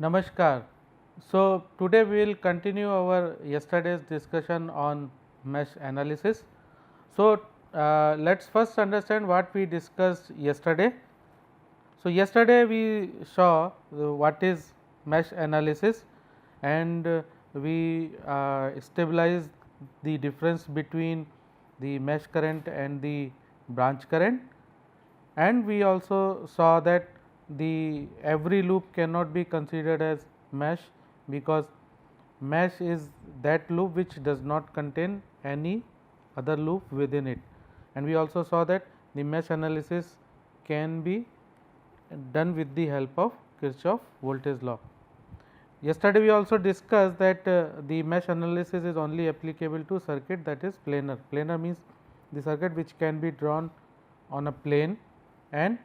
Namaskar. So, today we will continue our yesterday's discussion on mesh analysis. So, let us first understand what we discussed yesterday. So, yesterday we saw what is mesh analysis, and we stabilized the difference between the mesh current and the branch current, and we also saw that the every loop cannot be considered as mesh, because mesh is that loop which does not contain any other loop within it, and we also saw that the mesh analysis can be done with the help of Kirchhoff voltage law. Yesterday we also discussed that the mesh analysis is only applicable to circuit that is planar. Planar means the circuit which can be drawn on a plane and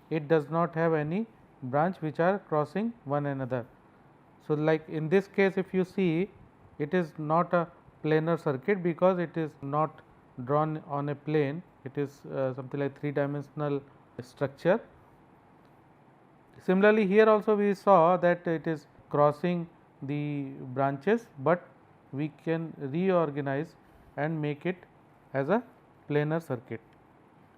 it does not have any branch which are crossing one another. So, like in this case, if you see, it is not a planar circuit because it is not drawn on a plane, it is something like 3-dimensional structure. Similarly, here also we saw that it is crossing the branches, but we can reorganize and make it as a planar circuit,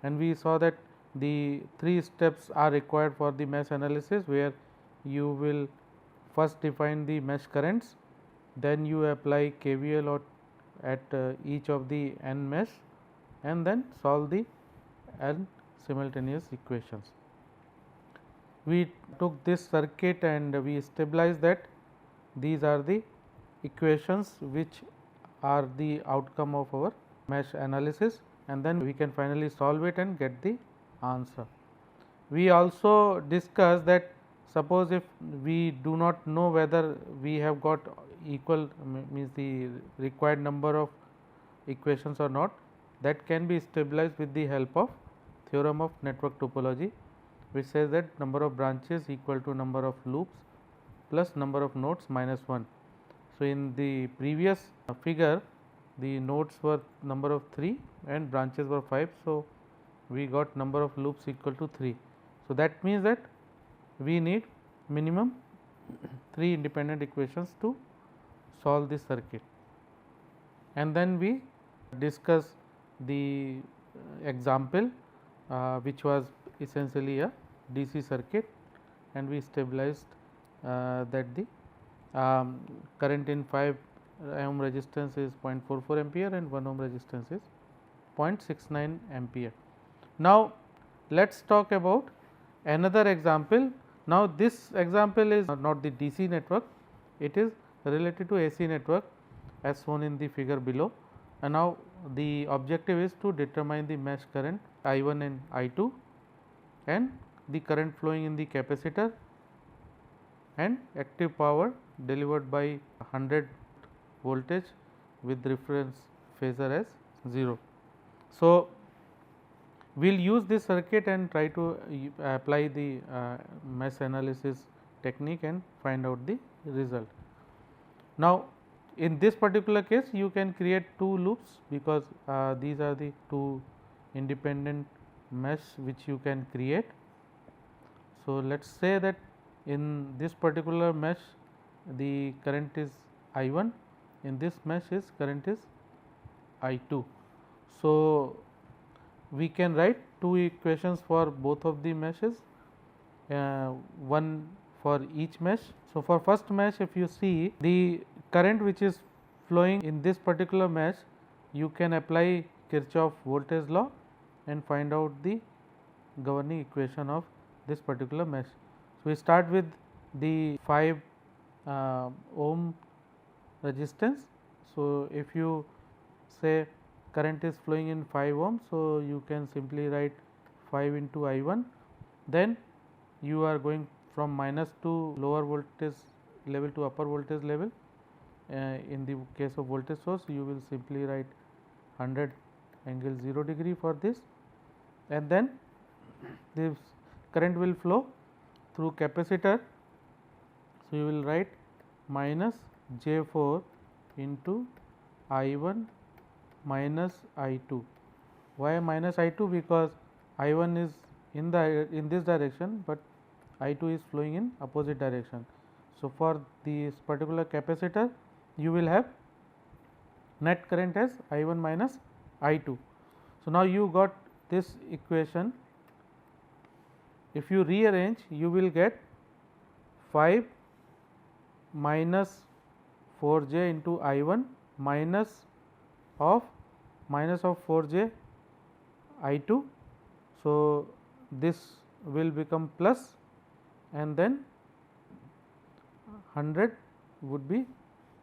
and we saw that the 3 steps are required for the mesh analysis, where you will first define the mesh currents, then you apply KVL or at each of the n mesh, and then solve the n simultaneous equations. We took this circuit and we stabilized that these are the equations which are the outcome of our mesh analysis, and then we can finally solve it and get the answer. We also discussed that suppose if we do not know whether we have got equal means the required number of equations or not, that can be stabilized with the help of theorem of network topology, which says that number of branches equal to number of loops plus number of nodes minus 1. So, in the previous figure the nodes were number of 3 and branches were 5. So, we got number of loops equal to 3. So, that means that we need minimum 3 independent equations to solve this circuit, and then we discuss the example which was essentially a DC circuit, and we stabilized that the current in 5 ohm resistance is 0.44 ampere and 1 ohm resistance is 0.69 ampere. Now, let us talk about another example. Now, this example is not the DC network, it is related to AC network as shown in the figure below, and now the objective is to determine the mesh current I1 and I2 and the current flowing in the capacitor and active power delivered by 100 voltage with reference phasor as 0. So, we will use this circuit and try to apply the mesh analysis technique and find out the result. Now, in this particular case you can create 2 loops, because these are the 2 independent mesh which you can create. So, let us say that in this particular mesh the current is I1, in this mesh is current is I2. So, we can write 2 equations for both of the meshes, one for each mesh. So, for first mesh, if you see the current which is flowing in this particular mesh, you can apply Kirchhoff voltage law and find out the governing equation of this particular mesh. So, we start with the 5 ohm resistance. So, if you say current is flowing in 5 ohm, so you can simply write 5 into I1, then you are going from minus to lower voltage level to upper voltage level. In the case of voltage source, you will simply write 100 angle 0 degree for this, and then this current will flow through capacitor So, you will write minus J4 into I1 minus I2. Why minus I2? Because I1 is in this direction, but I2 is flowing in opposite direction. So, for this particular capacitor you will have net current as I1 minus I2. So, now you got this equation. If you rearrange, you will get 5 minus 4j into I1 minus of 4j I2. So, this will become plus, and then 100 would be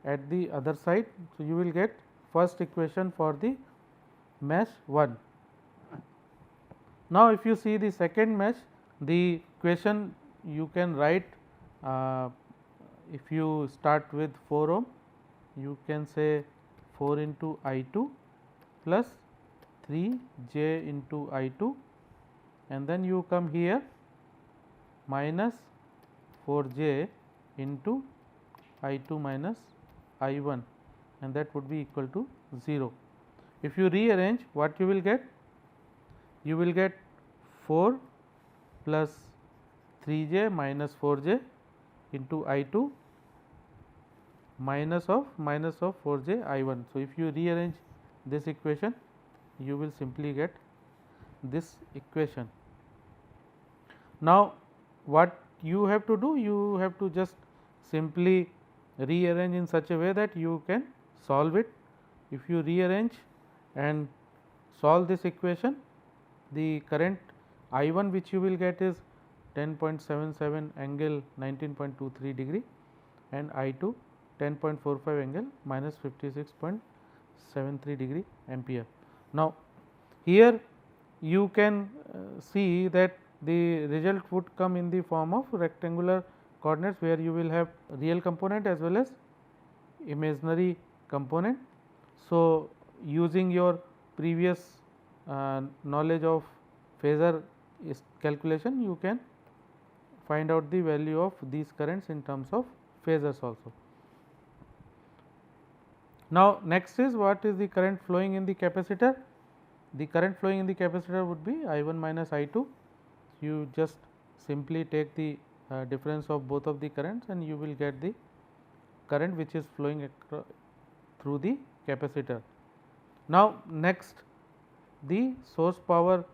at the other side. So, you will get first equation for the mesh 1. Now, if you see the second mesh, the equation you can write, if you start with 4 ohm, you can say 4 into I2 plus 3 j into I2, and then you come here minus 4 j into I2 minus I1, and that would be equal to 0. If you rearrange, what you will get? You will get 4 plus 3j minus 4j into I2 minus of 4j I1. So, if you rearrange this equation, you will simply get this equation. Now, what you have to do? You have to just simply rearrange in such a way that you can solve it. If you rearrange and solve this equation, the current I1 which you will get is 10.77 angle 19.23 degree, and I2 10.45 angle minus 56.73 degree ampere. Now, here you can see that the result would come in the form of rectangular coordinates, where you will have real component as well as imaginary component. So, using your previous knowledge of phasor calculation, you can find out the value of these currents in terms of phasors also. Now, next is what is the current flowing in the capacitor? The current flowing in the capacitor would be I1 minus I2. You just simply take the difference of both of the currents, and you will get the current which is flowing through the capacitor. Now, next, the source power,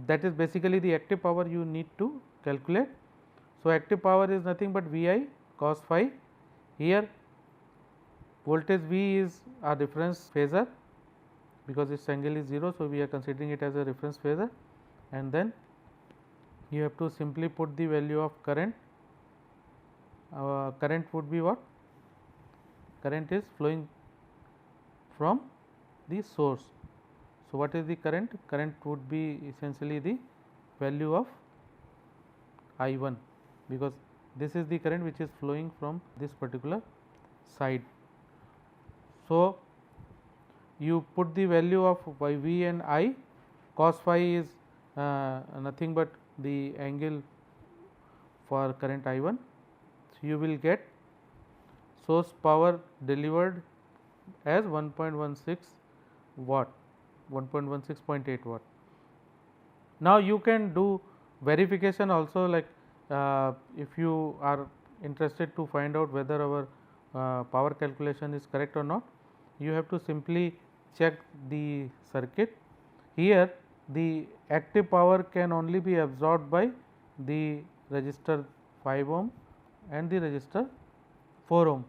that is basically the active power you need to calculate. So, active power is nothing but Vi cos phi. Here voltage V is a reference phasor, because its angle is 0. So, we are considering it as a reference phasor, and then you have to simply put the value of current. Current would be what? Current is flowing from the source. So, what is the current? Current would be essentially the value of I1, because this is the current which is flowing from this particular side. So, you put the value of V and I. Cos phi is nothing but the angle for current I1. So, you will get source power delivered as 1.16 watt, 1.16.8 watt. Now, you can do verification also, like if you are interested to find out whether our power calculation is correct or not, you have to simply check the circuit. Here the active power can only be absorbed by the resistor 5 ohm and the resistor 4 ohm.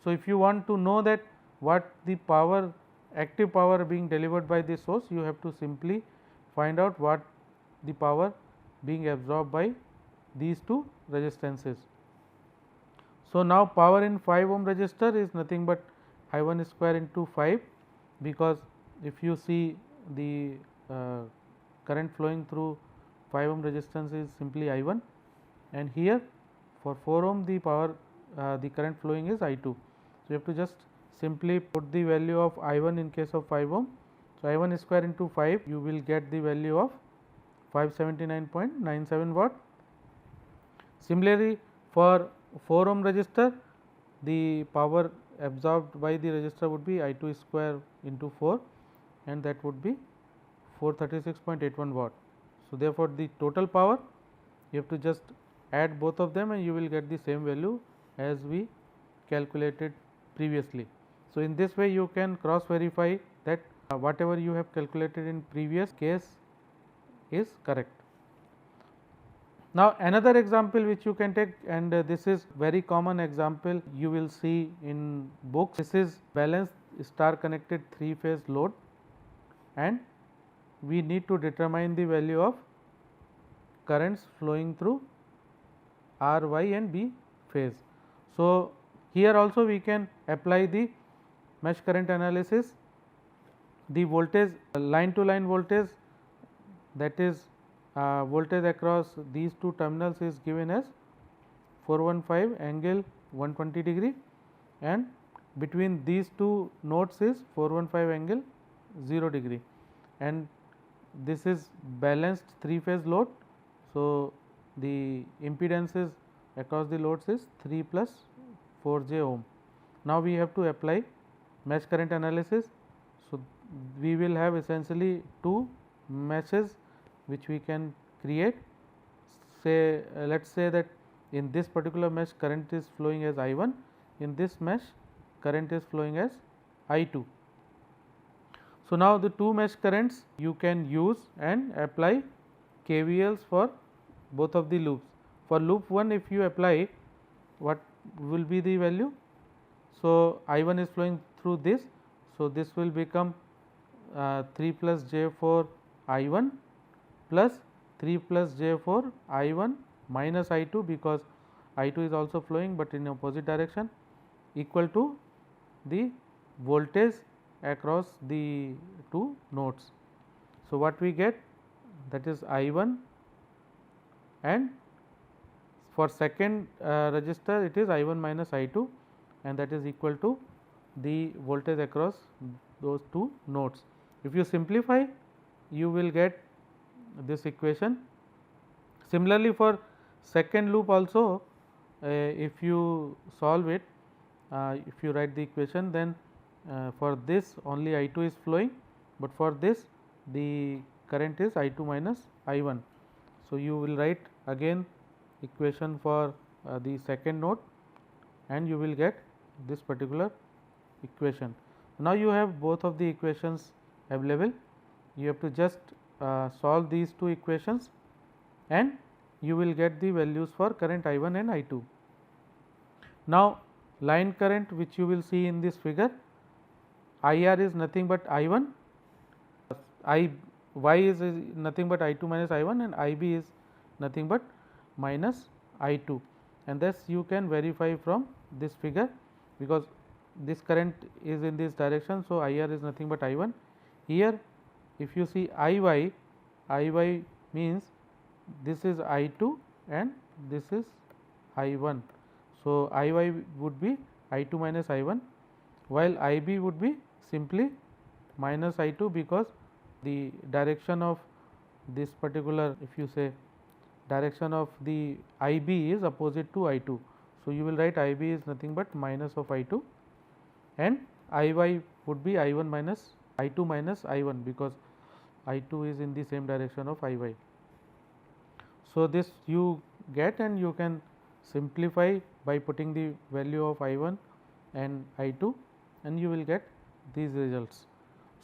So, if you want to know that what the power, active power being delivered by the source, you have to simply find out what the power being absorbed by these two resistances. So, now power in 5 ohm resistor is nothing but I1 square into 5, because if you see the current flowing through 5 ohm resistance is simply I1, and here for 4 ohm the power the current flowing is I2. So, you have to just simply put the value of I1 in case of 5 ohm. So, I1 square into 5, you will get the value of 579.97 watt. Similarly, For 4 ohm resistor, the power absorbed by the resistor would be I2 square into 4, and that would be 436.81 watt. So, therefore, the total power you have to just add both of them and you will get the same value as we calculated previously. So, in this way you can cross verify that whatever you have calculated in previous case is correct. Now, another example which you can take, and this is very common example you will see in books. This is balanced star connected 3-phase load, and we need to determine the value of currents flowing through R, Y and B phase. So, here also we can apply the mesh current analysis. The voltage, line to line voltage, that is voltage across these two terminals is given as 415 angle 120 degree, and between these two nodes is 415 angle 0 degree, and this is balanced 3-phase load. So, the impedances across the loads is 3 plus 4j ohm. Now, we have to apply mesh current analysis. So, we will have essentially two meshes which we can create. Say let us say that in this particular mesh current is flowing as I1, in this mesh current is flowing as I2. So, now the two mesh currents you can use and apply KVLs for both of the loops. For loop 1, if you apply, what will be the value? So, I1 is flowing through this. So, this will become 3 plus J4 I1 plus 3 plus J4 I1 minus I2, because I2 is also flowing, but in opposite direction, equal to the voltage across the two nodes. So, what we get, that is I1, and for second resistor it is I1 minus I2, and that is equal to the voltage across those two nodes. If you simplify, you will get this equation. Similarly, for second loop also, if you solve it, if you write the equation, then for this only I2 is flowing, but for this the current is I2 minus I1. So, you will write again equation for the second node, and you will get this particular equation. Now, you have both of the equations available. You have to just solve these two equations, and you will get the values for current I1 and I2. Now, line current which you will see in this figure, IR is nothing but I1, Y is nothing but I2 minus I1, and IB is nothing but minus I2, and thus you can verify from this figure, because this current is in this direction. So, IR is nothing but I1. Here if you see IY means this is I2 and this is I1. So, IY would be I2 minus I1, while IB would be simply minus I2, because the direction of this particular, if you say direction of the IB is opposite to I2. So, you will write IB is nothing but minus of I2, and IY would be I1 minus I2 minus I1, because I2 is in the same direction of IY. So, this you get, and you can simplify by putting the value of I1 and I2, and you will get these results.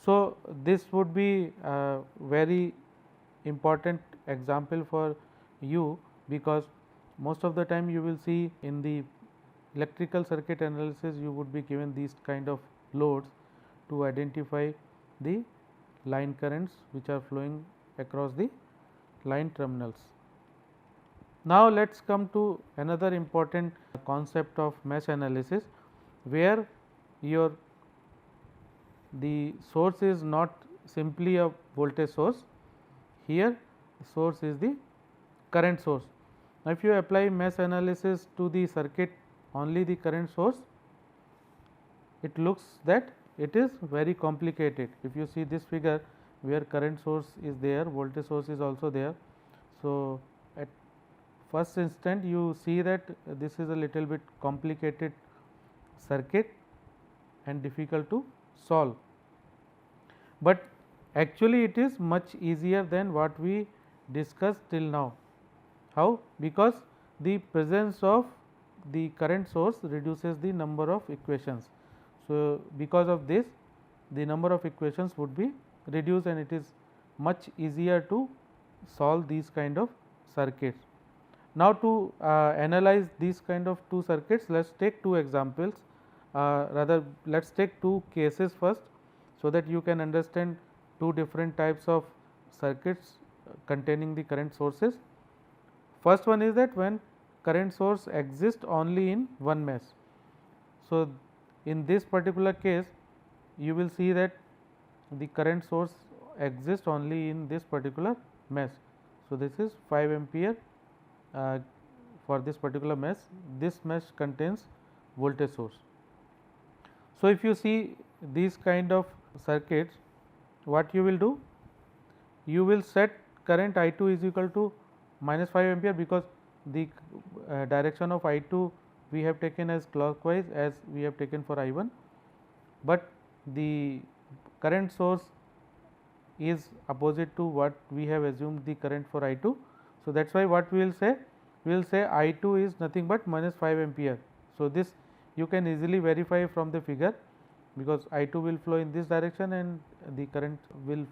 So, this would be a very important example for you, because most of the time you will see in the electrical circuit analysis you would be given these kind of loads to identify the line currents which are flowing across the line terminals. Now, let us come to another important concept of mesh analysis, where the source is not simply a voltage source. Here source is the current source. Now, if you apply mesh analysis to the circuit only the current source, it looks that it is very complicated. If you see this figure where current source is there, voltage source is also there. So, at first instant you see that this is a little bit complicated circuit and difficult to solve, but actually it is much easier than what we discussed till now. How? Because the presence of the current source reduces the number of equations. So, because of this the number of equations would be reduced and it is much easier to solve these kind of circuits. Now, to analyze these kind of two circuits, let us take two examples, rather let us take two cases first, so that you can understand two different types of circuits containing the current sources. First one is that when current source exists only in one mesh. So, in this particular case you will see that the current source exists only in this particular mesh. So, this is 5 ampere for this particular mesh. This mesh contains voltage source. So, if you see these kind of circuits, what you will do? You will set current I 2 is equal to minus 5 ampere, because the direction of I 2 we have taken as clockwise as we have taken for I 1, but the current source is opposite to what we have assumed the current for I 2. So, that is why what we will say? We will say I 2 is nothing but minus 5 ampere. So, this you can easily verify from the figure, because I 2 will flow in this direction and the current will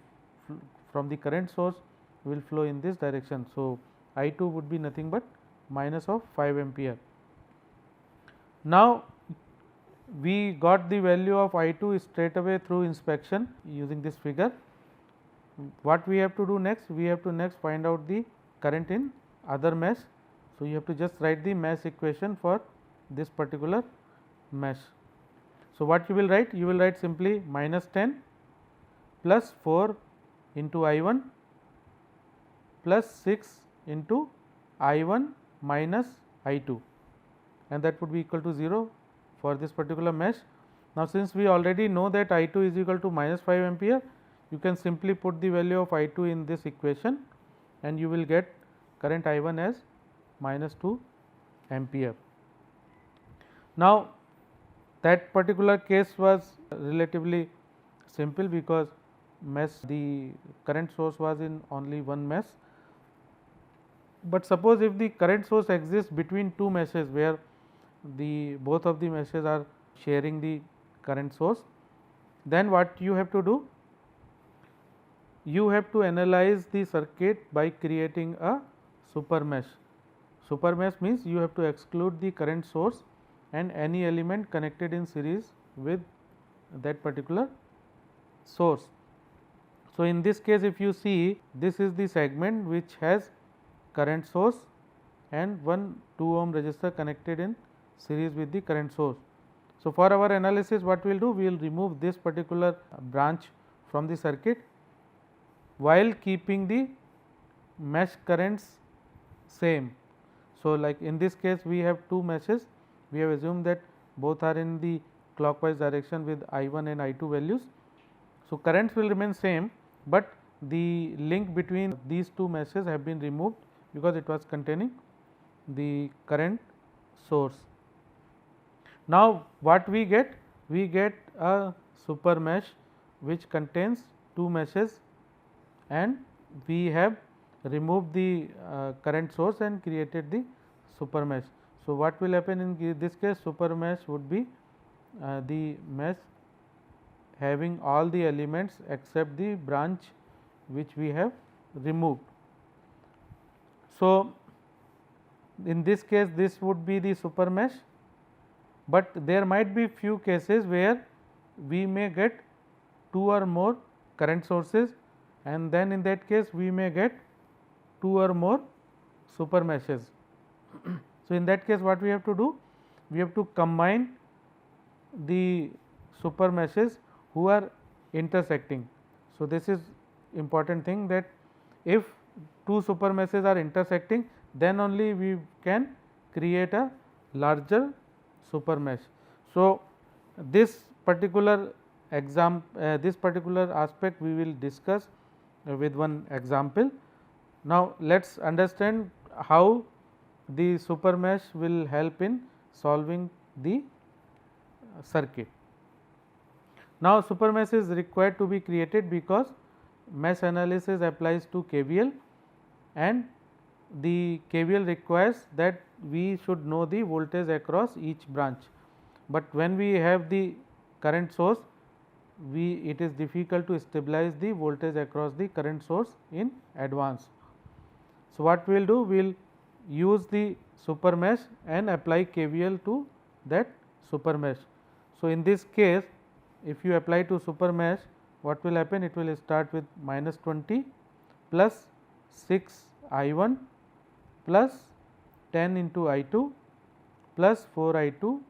from the current source will flow in this direction. So, I 2 would be nothing but minus of 5 ampere. Now, we got the value of I 2 straight away through inspection using this figure. What we have to do next? We have to next find out the current in other mesh. So, you have to just write the mesh equation for this particular mesh. So, what you will write? You will write simply minus 10 plus 4 into I 1 plus 6 into I 1 minus I 2, and that would be equal to 0 for this particular mesh. Now, since we already know that I 2 is equal to minus 5 ampere, you can simply put the value of I 2 in this equation and you will get current I 1 as minus 2 ampere. Now, that particular case was relatively simple, because mesh the current source was in only one mesh. But suppose if the current source exists between two meshes, where the both of the meshes are sharing the current source, then what you have to do? You have to analyze the circuit by creating a super mesh. Super mesh means you have to exclude the current source and any element connected in series with that particular source. So, in this case, if you see, this is the segment which has current source and one 2 ohm resistor connected in series with the current source. So, for our analysis, what we will do? We will remove this particular branch from the circuit while keeping the mesh currents same. So, like in this case we have two meshes, we have assumed that both are in the clockwise direction with I 1 and I 2 values. So, currents will remain same, but the link between these two meshes have been removed, because it was containing the current source. Now, what we get? We get a super mesh which contains two meshes, and we have removed the current source and created the super mesh. So, what will happen in this case? Super mesh would be the mesh having all the elements except the branch which we have removed. So, in this case this would be the super mesh, but there might be few cases where we may get two or more current sources, and then in that case we may get two or more super meshes. So, in that case what we have to do? We have to combine the super meshes who are intersecting. So, this is important thing, that if two super meshes are intersecting, then only we can create a larger super mesh. So, this particular this particular aspect we will discuss with one example. Now, let us understand how the super mesh will help in solving the circuit. Now, super mesh is required to be created because mesh analysis applies to KVL, and the KVL requires that we should know the voltage across each branch, but when we have the current source, it is difficult to stabilize the voltage across the current source in advance. So, what we will do, we will use the super mesh and apply KVL to that super mesh. So, in this case, if you apply to super mesh, what will happen? It will start with -20 plus 6 I1 plus 10 into I2 plus 4 I2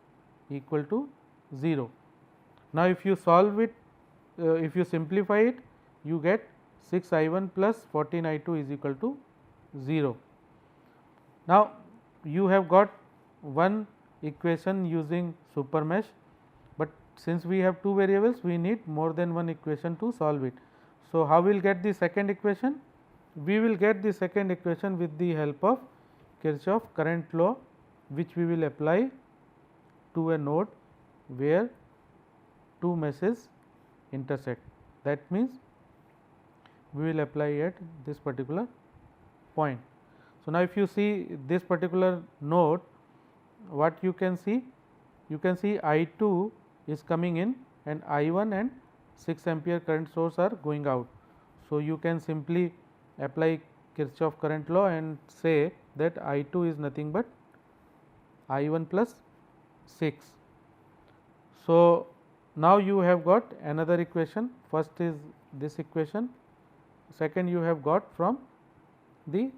equal to 0. Now, if you solve it, if you simplify it, you get 6 I1 plus 14 I2 is equal to 0. Now, you have got one equation using super mesh, but since we have two variables, we need more than one equation to solve it. So, how we will get the second equation? We will get the second equation with the help of Kirchhoff current law, which we will apply to a node where two meshes intersect. That means, we will apply at this particular point. So, now if you see this particular node, what you can see? You can see I2 is coming in and I1 and 6 ampere current source are going out. So, you can simply apply Kirchhoff current law and say that I2 is nothing but I1 plus 6. So, now you have got another equation. First is this equation, second you have got from the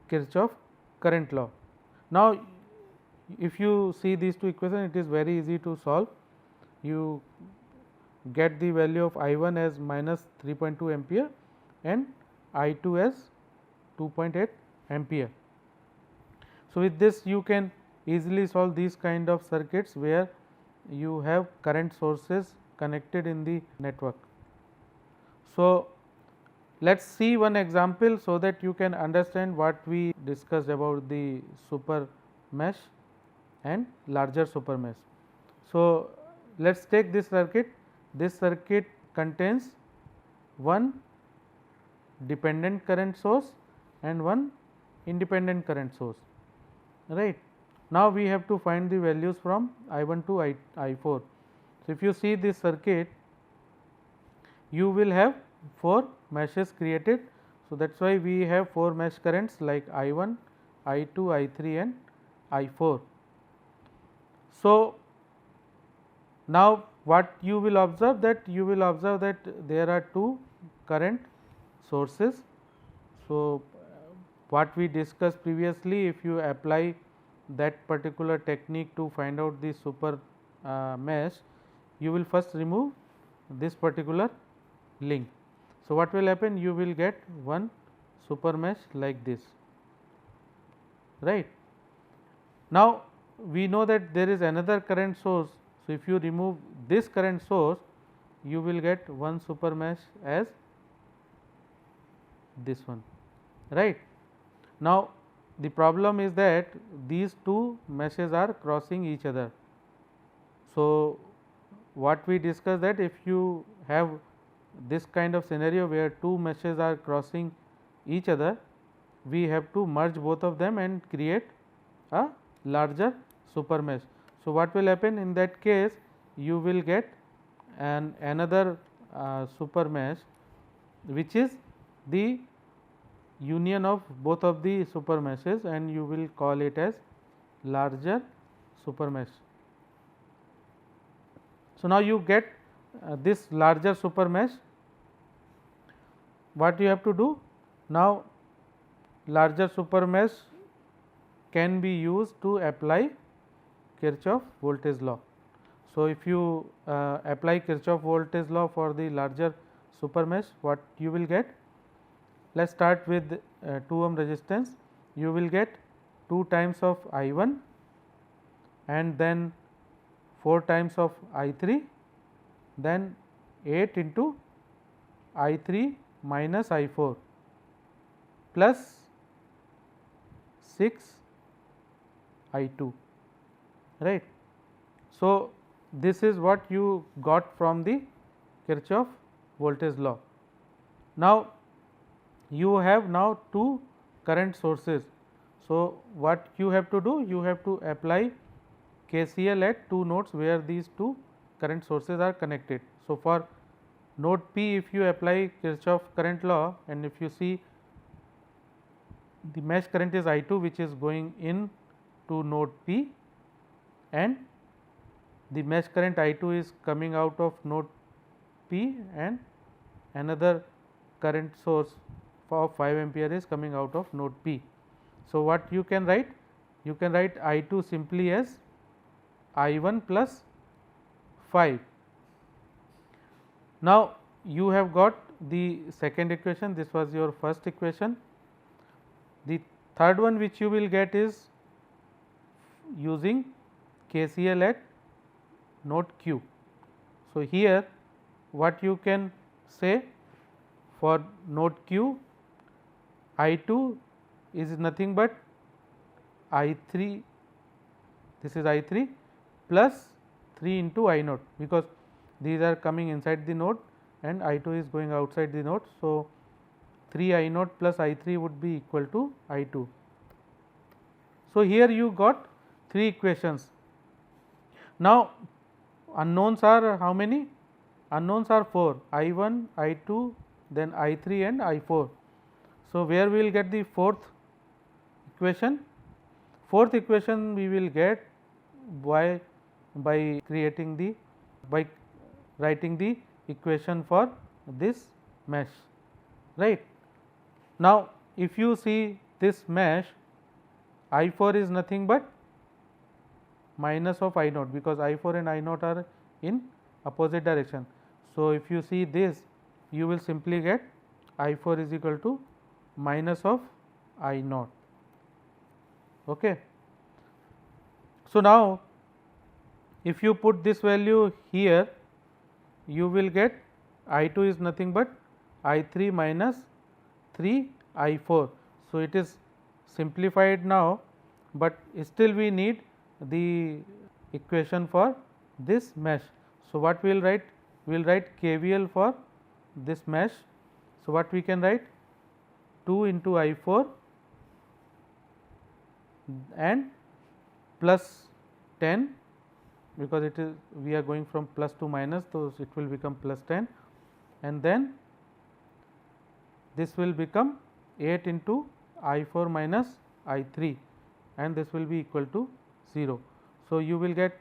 Kirchhoff current law. Now, if you see these two equations, it is very easy to solve. You get the value of I1 as minus 3.2 ampere and I2 as 2.8 ampere. So, with this you can easily solve these kind of circuits where you have current sources connected in the network. So, let us see one example so that you can understand what we discussed about the super mesh and larger super mesh. So, let us take this circuit. This circuit contains one dependent current source and one independent current source, right. Now, we have to find the values from I1 to I4. So, if you see this circuit, you will have 4 meshes created. So, that is why we have 4 mesh currents like I1, I2, I3 and I4. So, now what you will observe, that there are 2 current sources. So, what we discussed previously, if you apply that particular technique to find out the super mesh, you will first remove this particular link. So, what will happen? You will get one super mesh like this, right. Now, we know that there is another current source. So, if you remove this current source, you will get one super mesh as this one, right. Now, the problem is that these two meshes are crossing each other. So, what we discussed, that if you have this kind of scenario where two meshes are crossing each other, we have to merge both of them and create a larger super mesh. So, what will happen in that case? You will get another super mesh, which is the union of both of the super meshes, and you will call it as larger super mesh. So, now you get this larger super mesh. What you have to do now? Larger super mesh can be used to apply Kirchhoff voltage law. So, if you apply Kirchhoff voltage law for the larger super mesh, what you will get? Let us start with 2 ohm resistance. You will get 2 times of I1 and then 4 times of I3, then 8 into I3 minus I4 plus 6 I2, right. So, this is what you got from the Kirchhoff voltage law. Now, you have now two current sources. So, what you have to do? You have to apply KCL at two nodes where these two current sources are connected. So, for node P, if you apply Kirchhoff current law, and if you see the mesh current is I2, which is going in to node P, and the mesh current I2 is coming out of node P, and another current source of 5 ampere is coming out of node P. So, what you can write? You can write I2 simply as I1 plus 5. Now, you have got the second equation, this was your first equation. The third one which you will get is using KCL at node Q. So, here what you can say for node Q, I2 is nothing but I3, this is I3 plus 3 into I naught, because these are coming inside the node and I2 is going outside the node. So, 3 I naught plus I3 would be equal to I2. So, here you got three equations. Now, unknowns are how many? Unknowns are 4, I1, I2, then I3 and I4. So, where we will get the fourth equation? Fourth equation we will get by creating the, by writing the equation for this mesh, right. Now, if you see this mesh, I4 is nothing but minus of I naught, because I4 and I naught are in opposite direction. So, if you see this, you will simply get I4 is equal to minus of I naught. Okay. So, now if you put this value here, you will get I2 is nothing but I3 minus 3 I4. So, it is simplified now, but still we need the equation for this mesh. So, what we will write? We will write KVL for this mesh. So, what we can write? 2 into I4 and plus 10, because it is, we are going from plus to minus, so it will become plus 10, and then this will become 8 into I4 minus I3, and this will be equal to 0. So, you will get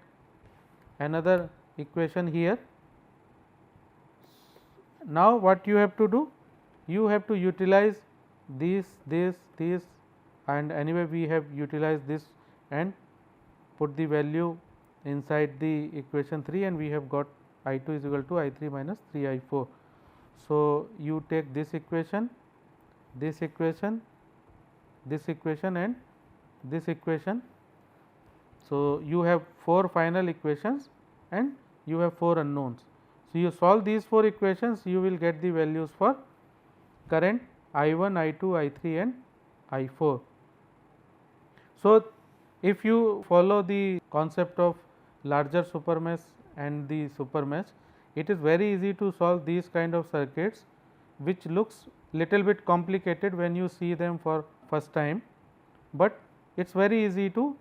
another equation here. Now, what you have to do? You have to utilize this, and anyway we have utilized this and put the value inside the equation 3, and we have got I2 is equal to I3 minus 3 I4. So, you take this equation, this equation, this equation and this equation. So, you have 4 final equations and you have 4 unknowns. So, you solve these 4 equations, you will get the values for current I1, I2, I3 and I4. So, if you follow the concept of larger super mesh and the super mesh, it is very easy to solve these kind of circuits, which looks little bit complicated when you see them for first time, but it is very easy to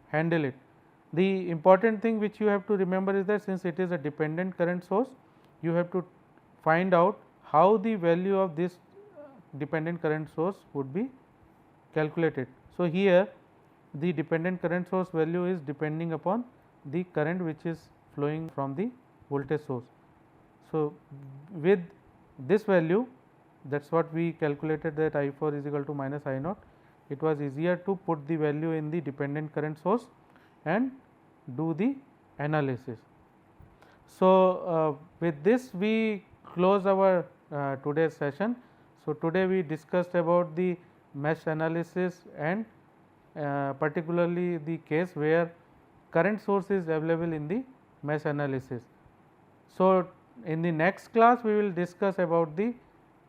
handle it. The important thing which you have to remember is that since it is a dependent current source, you have to find out how the value of this dependent current source would be calculated. So, here the dependent current source value is depending upon the current which is flowing from the voltage source. So, with this value, that is what we calculated, that I4 is equal to minus I naught. It was easier to put the value in the dependent current source and do the analysis. So, with this we close our today's session. So, today we discussed about the mesh analysis and particularly the case where current source is available in the mesh analysis. So, in the next class we will discuss about the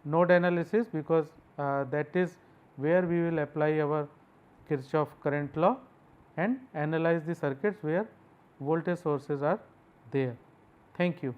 node analysis, because that is where we will apply our Kirchhoff current law and analyze the circuits where voltage sources are there. Thank you.